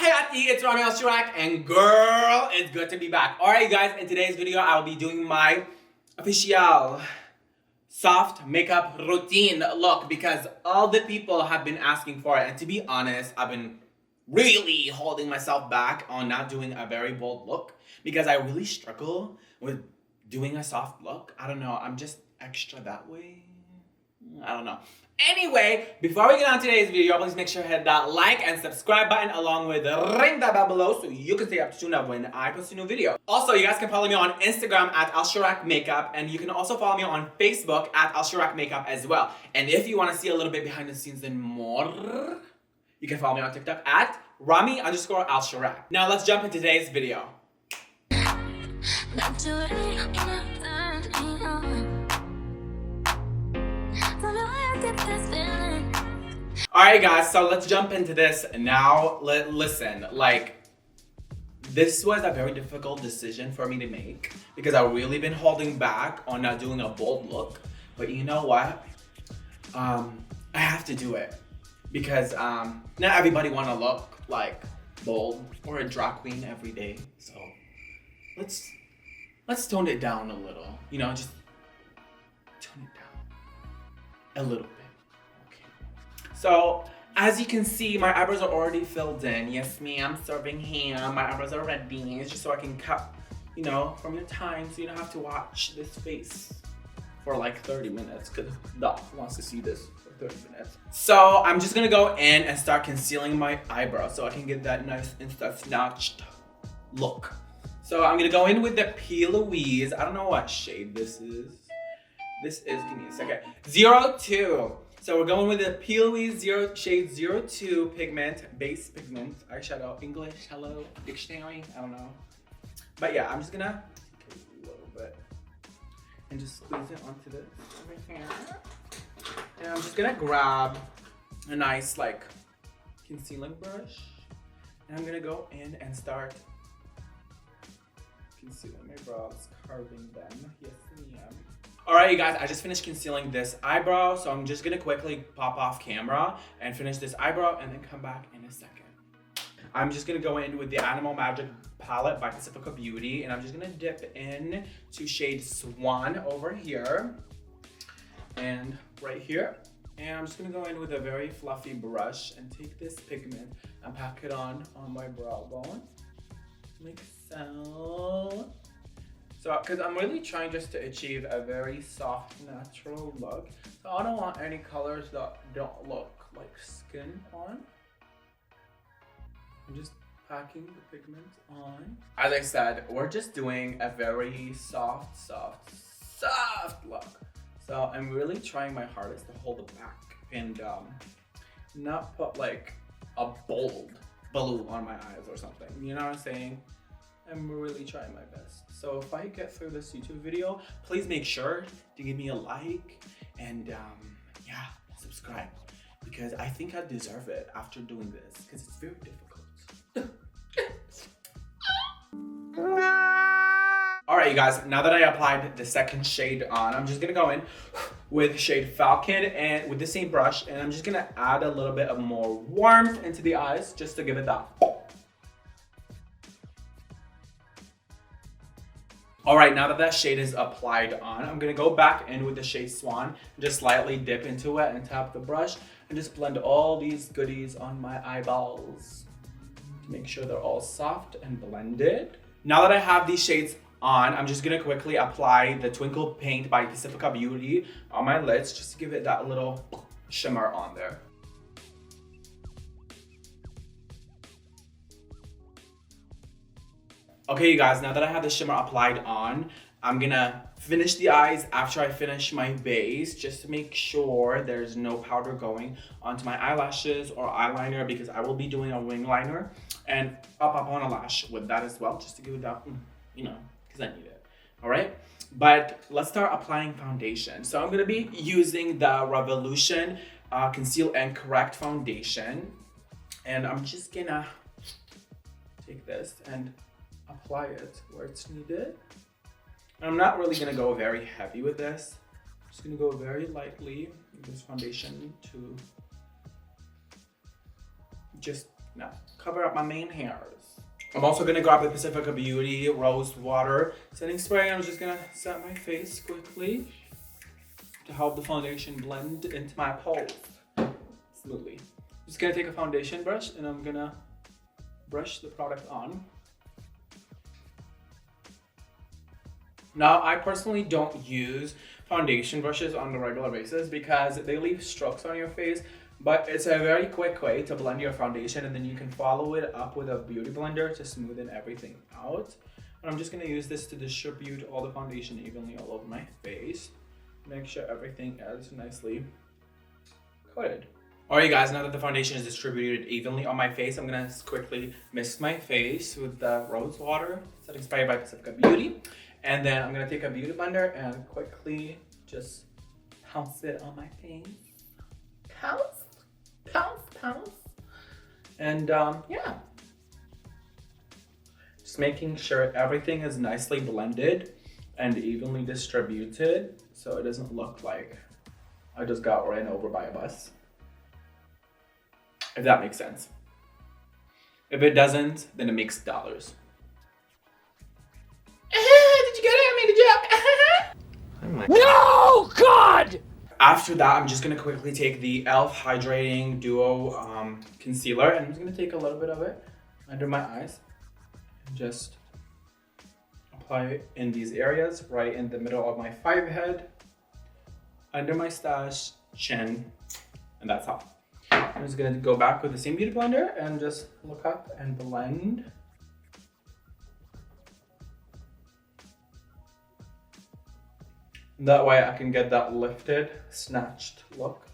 Hey Ati, it's Ronnie Elshirak, and girl, it's good to be back. Alright guys, in today's video, I'll be doing my official soft makeup routine look because all the people have been asking for it. And to be honest, I've been really holding myself back on not doing a very bold look because I really struggle with doing a soft look. I don't know, I'm just extra that way. I don't know. Anyway, before we get on today's video, please make sure to hit that like and subscribe button along with ring that bell below so you can stay up to tune up when I post a new video. Also, you guys can follow me on Instagram at Elshirak Makeup, and you can also follow me on Facebook at Elshirak Makeup as well. And if you want to see a little bit behind the scenes and more, you can follow me on TikTok at Rami_Elshirak. Now let's jump into today's video. Alright guys, so let's jump into this now. Listen, like, this was a very difficult decision for me to make because I've really been holding back on not doing a bold look. But you know what? I have to do it because not everybody want to look like bold or a drag queen every day. So let's tone it down a little. You know, just tone it down a little bit. So, as you can see, my eyebrows are already filled in. Yes, ma'am, serving ham. My eyebrows are ready. It's just so I can cut, you know, from your time so you don't have to watch this face for like 30 minutes because Doc wants to see this for 30 minutes. So, I'm just gonna go in and start concealing my eyebrows so I can get that nice insta-snatched look. So, I'm gonna go in with the Louise. I don't know what shade this is. This is, give me a second, 02. So we're going with the Louise shade 02 pigment, base pigment, eyeshadow, English, hello, dictionary, I don't know. But yeah, I'm just gonna take a little bit and just squeeze it onto this over here. And I'm just gonna grab a nice like concealing brush. And I'm gonna go in and start concealing my brows, carving them. Yes, ma'am. Alright you guys, I just finished concealing this eyebrow, so I'm just gonna quickly pop off camera and finish this eyebrow and then come back in a second. I'm just gonna go in with the Animal Magic palette by Pacifica Beauty, and I'm just gonna dip in to shade Swan over here and right here. And I'm just gonna go in with a very fluffy brush and take this pigment and pack it on my brow bone, like so. So, because I'm really trying just to achieve a very soft, natural look. So I don't want any colors that don't look like skin on. I'm just packing the pigment on. As I said, we're just doing a very soft look. So I'm really trying my hardest to hold it back and not put like a bold balloon on my eyes or something. You know what I'm saying? I'm really trying my best. So if I get through this YouTube video, please make sure to give me a like and yeah, subscribe because I think I deserve it after doing this because it's very difficult. Alright you guys, now that I applied the second shade on, I'm just gonna go in with shade Falcon and with the same brush, and I'm just gonna add a little bit of more warmth into the eyes just to give it that. Alright, now that that shade is applied on, I'm gonna go back in with the shade Swan and just slightly dip into it and tap the brush and just blend all these goodies on my eyeballs to make sure they're all soft and blended. Now that I have these shades on, I'm just gonna quickly apply the Twinkle Paint by Pacifica Beauty on my lids just to give it that little shimmer on there. Okay you guys, now that I have the shimmer applied on, I'm gonna finish the eyes after I finish my base just to make sure there's no powder going onto my eyelashes or eyeliner because I will be doing a wing liner and I'll pop on a lash with that as well just to give it that, you know, because I need it, all right? But let's start applying foundation. So I'm gonna be using the Revolution Conceal and Correct Foundation, and I'm just gonna take this and apply it where it's needed. And I'm not really gonna go very heavy with this. I'm just gonna go very lightly with this foundation to just Now, cover up my main hairs. I'm also gonna grab the Pacifica Beauty Rose Water Setting Spray. I'm just gonna set my face quickly to help the foundation blend into my pores smoothly. Just gonna take a foundation brush and I'm gonna brush the product on. Now, I personally don't use foundation brushes on a regular basis because they leave strokes on your face, but it's a very quick way to blend your foundation, and then you can follow it up with a beauty blender to smoothen everything out. And I'm just gonna use this to distribute all the foundation evenly all over my face. Make sure everything is nicely coated. Alright guys, now that the foundation is distributed evenly on my face, I'm gonna quickly mist my face with the Rose Water Setting Spray by Pacifica Beauty. And then I'm gonna take a beauty blender and quickly just pounce it on my face. Pounce, pounce, pounce. And yeah. Just making sure everything is nicely blended and evenly distributed so it doesn't look like I just got ran over by a bus. If that makes sense. If it doesn't, then it makes dollars. Did you get it? I made a joke. Oh my No, God! After that, I'm just gonna quickly take the e.l.f. Hydrating Duo concealer, and I'm just gonna take a little bit of it under my eyes. And just apply it in these areas, right in the middle of my forehead, under my stash, chin, and that's all. I'm just gonna go back with the same beauty blender and just look up and blend. That way I can get that lifted, snatched look.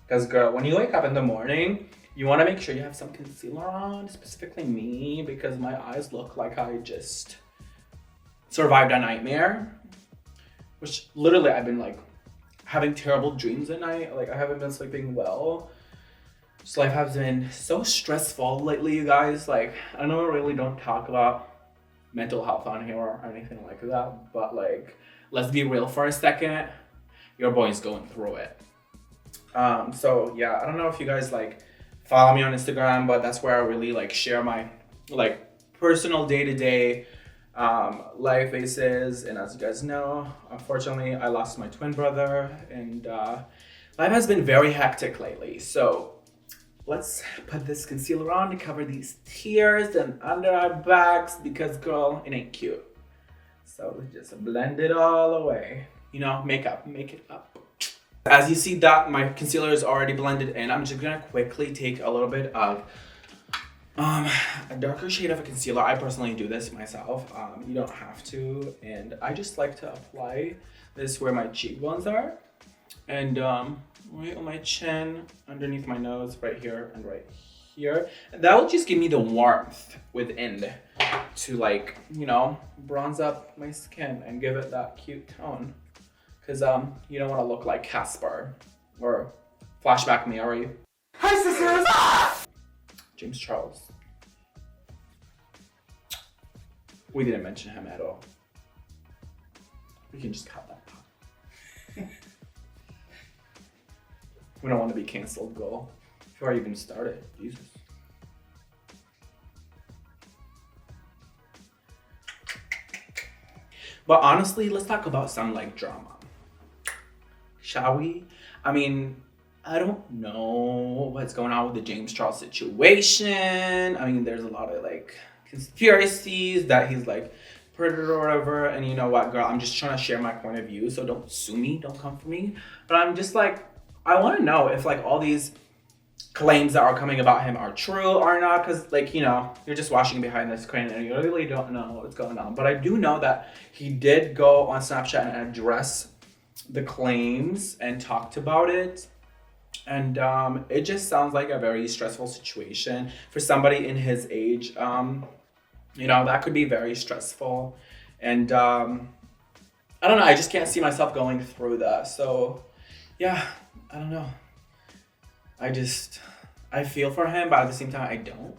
Because girl, when you wake up in the morning, you want to make sure you have some concealer on, specifically me, because my eyes look like I just survived a nightmare. Which literally I've been like having terrible dreams at night. Like I haven't been sleeping well. Just life has been so stressful lately, you guys. Like I know I really don't talk about mental health on here or anything like that, but like let's be real for a second, your boy's going through it. So yeah, I don't know if you guys like follow me on Instagram, but that's where I really like share my like personal day-to-day life bases. And as you guys know, unfortunately I lost my twin brother, and life has been very hectic lately. So let's put this concealer on to cover these tears and under our backs, because girl, it ain't cute. So let's just blend it all away. You know, make it up. As you see that my concealer is already blended in, I'm just gonna quickly take a little bit of a darker shade of a concealer. I personally do this myself. You don't have to. And I just like to apply this where my cheekbones are. And right on my chin, underneath my nose, right here and right here. And that will just give me the warmth within to like, you know, bronze up my skin and give it that cute tone. Because you don't want to look like Casper or Flashback Mary. Hi sisters! Ah! James Charles. We didn't mention him at all. We can just cut that part. We don't want to be canceled, girl. Before I even started, Jesus. But honestly, let's talk about some like drama. Shall we? I mean, I don't know what's going on with the James Charles situation. I mean, there's a lot of like conspiracies that he's like predator or whatever. And you know what, girl? I'm just trying to share my point of view. So don't sue me. Don't come for me. But I'm just like, I want to know if like all these claims that are coming about him are true or not. Because like, you know, you're just watching behind the screen and you really don't know what's going on. But I do know that he did go on Snapchat and address the claims and talked about it. And it just sounds like a very stressful situation for somebody in his age. You know, that could be very stressful. And I don't know, I just can't see myself going through that. So yeah, I don't know. I feel for him, but at the same time, I don't.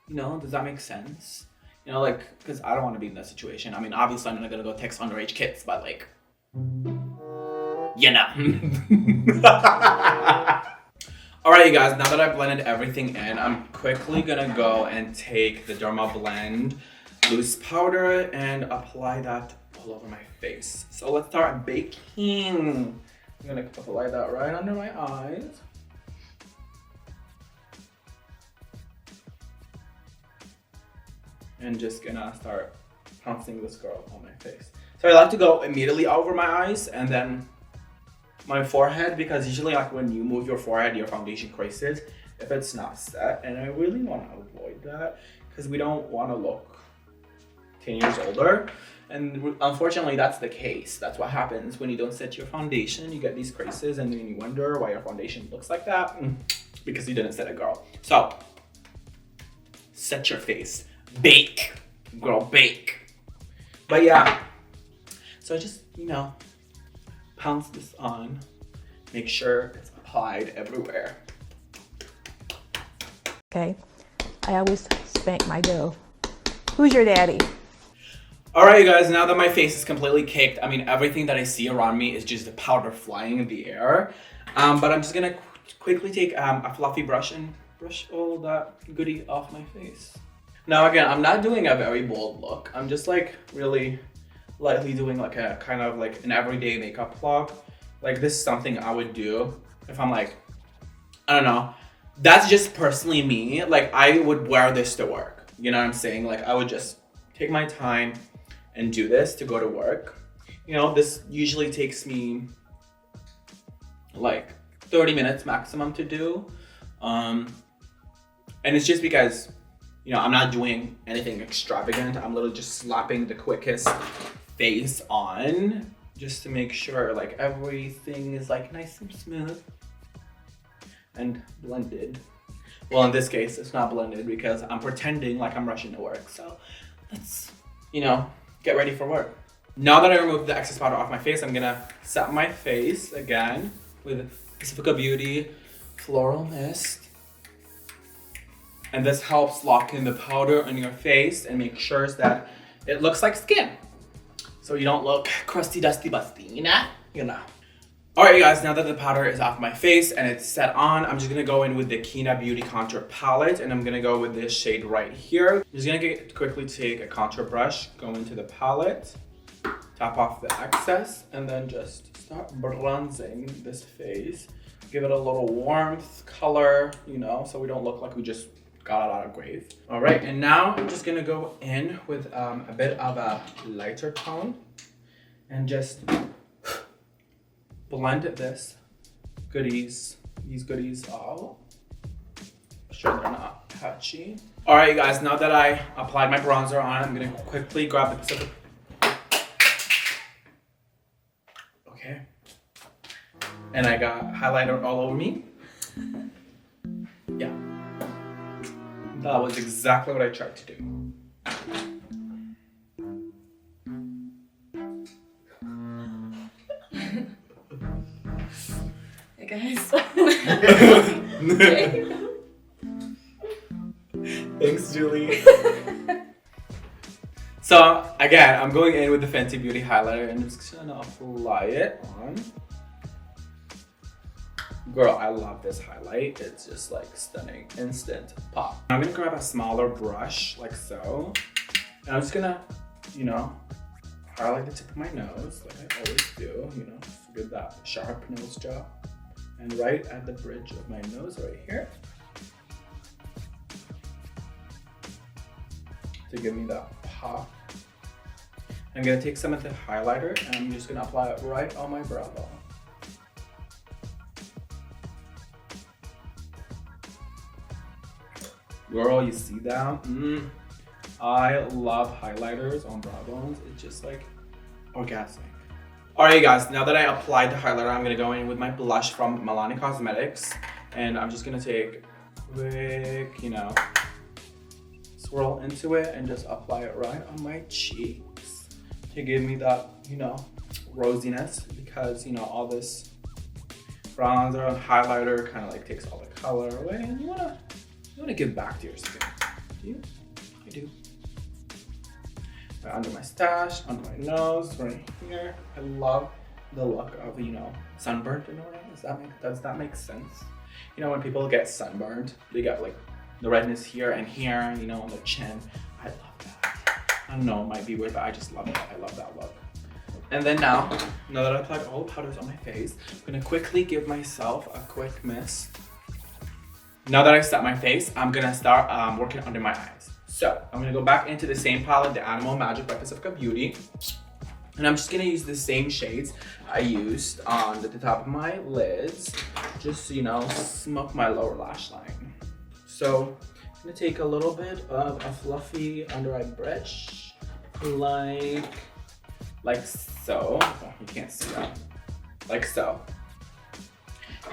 You know, does that make sense? You know, like, because I don't want to be in that situation. I mean, obviously, I'm not going to go text underage kids, but like, you know. Alright, you guys, now that I've blended everything in, I'm quickly gonna go and take the Derma Blend loose powder and apply that all over my face. So let's start baking. I'm gonna apply that right under my eyes. And just gonna start pouncing this girl on my face. So I like to go immediately over my eyes and then my forehead, because usually like when you move your forehead, your foundation creases if it's not set, and I really want to avoid that because we don't want to look 10 years older, and unfortunately that's the case. That's what happens when you don't set your foundation. You get these creases and then you wonder why your foundation looks like that, because you didn't set it, girl. So set your face, bake, girl, bake. But yeah, so just, you know, pounce this on, make sure it's applied everywhere. Okay, I always spank my dough. Who's your daddy? All right, you guys, now that my face is completely caked, I mean, everything that I see around me is just the powder flying in the air. But I'm just gonna quickly take a fluffy brush and brush all that goodie off my face. Now again, I'm not doing a very bold look. I'm just like really lightly doing like a kind of like an everyday makeup look. Like this is something I would do if I'm like, I don't know. That's just personally me. Like I would wear this to work. You know what I'm saying? Like I would just take my time and do this to go to work. You know, this usually takes me like 30 minutes maximum to do. And it's just because, you know, I'm not doing anything extravagant. I'm literally just slapping the quickest face on just to make sure like everything is like nice and smooth and blended. Well, in this case, it's not blended because I'm pretending like I'm rushing to work. So let's, you know, get ready for work. Now that I removed the excess powder off my face, I'm gonna set my face again with Pacifica Beauty Floral Mist. And this helps lock in the powder on your face and make sure that it looks like skin. So you don't look crusty, dusty, busty, you know? You know. Alright, you guys, now that the powder is off my face and it's set on, I'm just gonna go in with the Kina Beauty Contour Palette, and I'm gonna go with this shade right here. I'm just gonna quickly take a contour brush, go into the palette, tap off the excess, and then just start bronzing this face. Give it a little warmth, color, you know, so we don't look like we just got out of grave. All right, and now I'm just gonna go in with a bit of a lighter tone and just blend these goodies all. Make sure they're not patchy. All right, you guys, now that I applied my bronzer on, I'm gonna quickly grab the Pacific. Okay. And I got highlighter all over me. Yeah. That was exactly what I tried to do. Hey guys. Thanks, Julie. So again, I'm going in with the Fenty Beauty highlighter and I'm just gonna apply it on. Girl, I love this highlight. It's just like stunning, instant pop. I'm gonna grab a smaller brush like so. And I'm just gonna, you know, highlight the tip of my nose like I always do, you know, just get that sharp nose job. And right at the bridge of my nose right here. To give me that pop. I'm gonna take some of the highlighter and I'm just gonna apply it right on my brow bone. Girl, you see that? I love highlighters on brow bones. It's just like orgasmic. Alright, you guys, now that I applied the highlighter, I'm gonna go in with my blush from Milani Cosmetics. And I'm just gonna take a quick, you know, swirl into it and just apply it right on my cheeks to give me that, you know, rosiness, because, you know, all this bronzer and highlighter kind of like takes all the color away, and you wanna give back to your skin. Do you? I do. Right under my stash, under my nose, right here. I love the look of, you know, sunburnt in a way. Does that make sense? You know, when people get sunburned, they get like the redness here and here, you know, on the chin. I love that. I don't know, it might be weird, but I just love it. I love that look. And then now that I applied all the powders on my face, I'm gonna quickly give myself a quick mist. Now that I set my face, I'm gonna start working under my eyes. So I'm gonna go back into the same palette, the Animal Magic by Pacifica Beauty. And I'm just gonna use the same shades I used on the top of my lids, just to, you know, smoke my lower lash line. So I'm gonna take a little bit of a fluffy under eye brush, like so. Oh, you can't see that. Like so.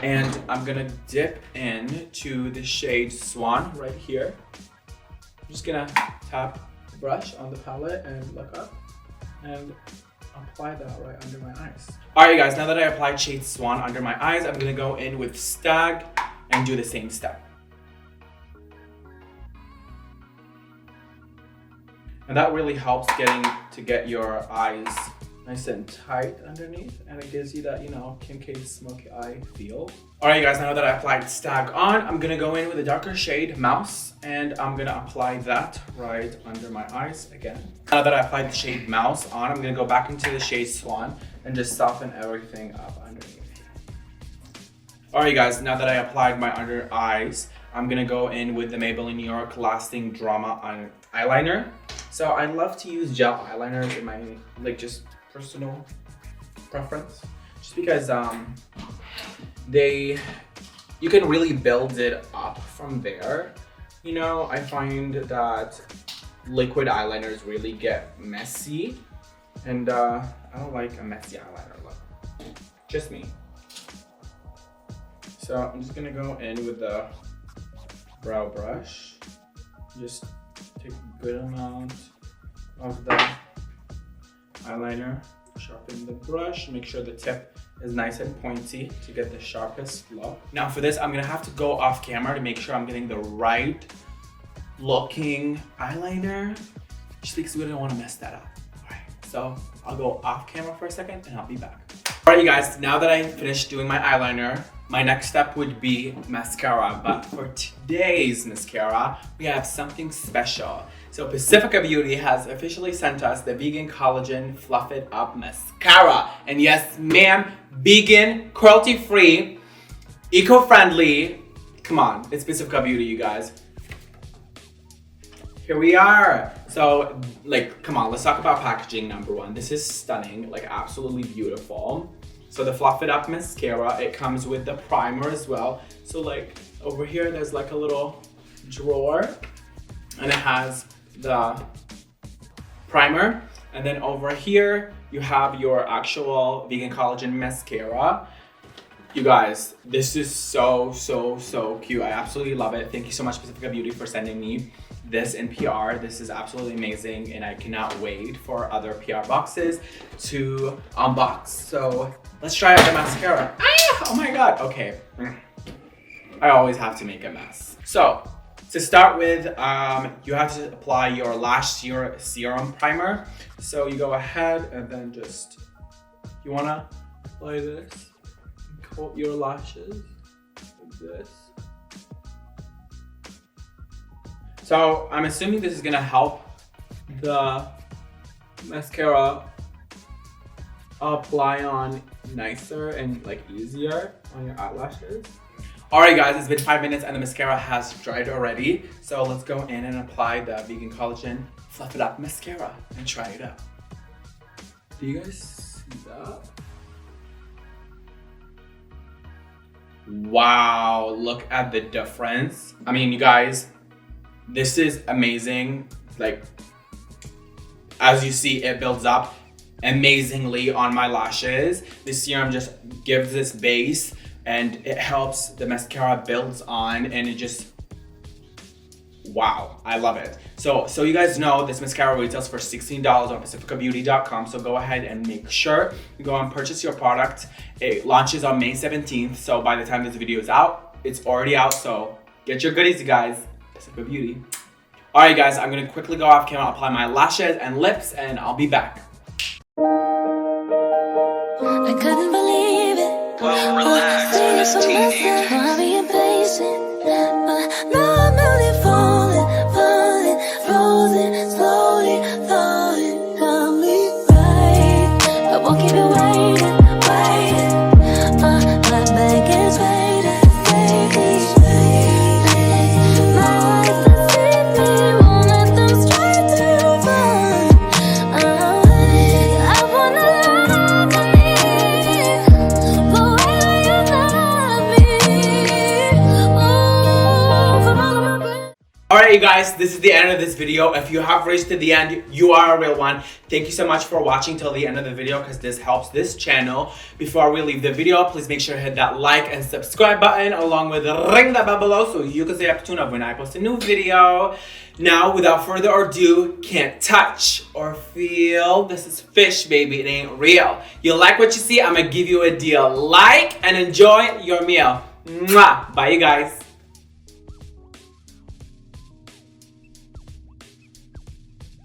And I'm gonna dip into the shade Swan right here. I'm just gonna tap the brush on the palette and look up and apply that right under my eyes. Alright guys, now that I applied shade Swan under my eyes, I'm gonna go in with Stag and do the same step. And that really helps get your eyes nice and tight underneath, and it gives you that, you know, Kim K smoky eye feel. Alright guys, now that I applied Stag on, I'm gonna go in with a darker shade, Mouse, and I'm gonna apply that right under my eyes again. Now that I applied the shade Mouse on, I'm gonna go back into the shade Swan and just soften everything up underneath. Alright guys, now that I applied my under eyes, I'm gonna go in with the Maybelline New York Lasting Drama eyeliner. So I love to use gel eyeliners in my, like, just personal preference, just because you can really build it up from there. You know, I find that liquid eyeliners really get messy, and I don't like a messy eyeliner look. Just me. So I'm just gonna go in with the brow brush, just take a good amount of the eyeliner, sharpen the brush, make sure the tip is nice and pointy to get the sharpest look. Now for this, I'm gonna have to go off camera to make sure I'm getting the right looking eyeliner, just because we don't want to mess that up. Alright, so I'll go off camera for a second and I'll be back. Alright you guys, now that I finished doing my eyeliner, my next step would be mascara, but for today's mascara, we have something special. So Pacifica Beauty has officially sent us the Vegan Collagen Fluff It Up Mascara. And yes, ma'am, vegan, cruelty-free, eco-friendly. Come on, it's Pacifica Beauty, you guys. Here we are. So, like, come on, let's talk about packaging, number one. This is stunning, like, absolutely beautiful. So the Fluff It Up Mascara, it comes with the primer as well. So, like, over here, there's like a little drawer, and it has the primer, and then over here you have your actual Vegan Collagen Mascara. You guys, this is so cute. I absolutely love it. Thank you so much, Pacifica Beauty, for sending me this in PR. This is absolutely amazing, and I cannot wait for other PR boxes to unbox. So let's try out the mascara. Ah, oh my god. Okay, I always have to make a mess. So to start with, you have to apply your Lash Serum Primer. So you go ahead and then just, you wanna apply this, coat your lashes like this. So I'm assuming this is gonna help the mascara apply on nicer and like easier on your eyelashes. Alright guys, it's been 5 minutes and the mascara has dried already. So let's go in and apply the Vegan Collagen Fluff It Up Mascara and try it out. Do you guys see that? Wow, look at the difference. I mean, you guys, this is amazing. Like, as you see, it builds up amazingly on my lashes. This serum just gives this base, and it helps the mascara builds on, and it just, wow, I love it. So you guys know this mascara retails for $16 on pacificabeauty.com. So go ahead and make sure you go and purchase your product. It launches on May 17th. So by the time this video is out, it's already out. So get your goodies, you guys. Pacifica Beauty. All right, guys, I'm gonna quickly go off camera, apply my lashes and lips, and I'll be back. I couldn't believe it. Well, relax, Miss Teenager. Alright you guys, this is the end of this video. If you have reached to the end, you are a real one. Thank you so much for watching till the end of the video because this helps this channel. Before we leave the video, please make sure to hit that like and subscribe button along with ring that bell below so you can stay up to tune up when I post a new video. Now, without further ado, can't touch or feel. This is fish, baby. It ain't real. You like what you see? I'm gonna give you a deal. Like and enjoy your meal. Mwah! Bye, you guys.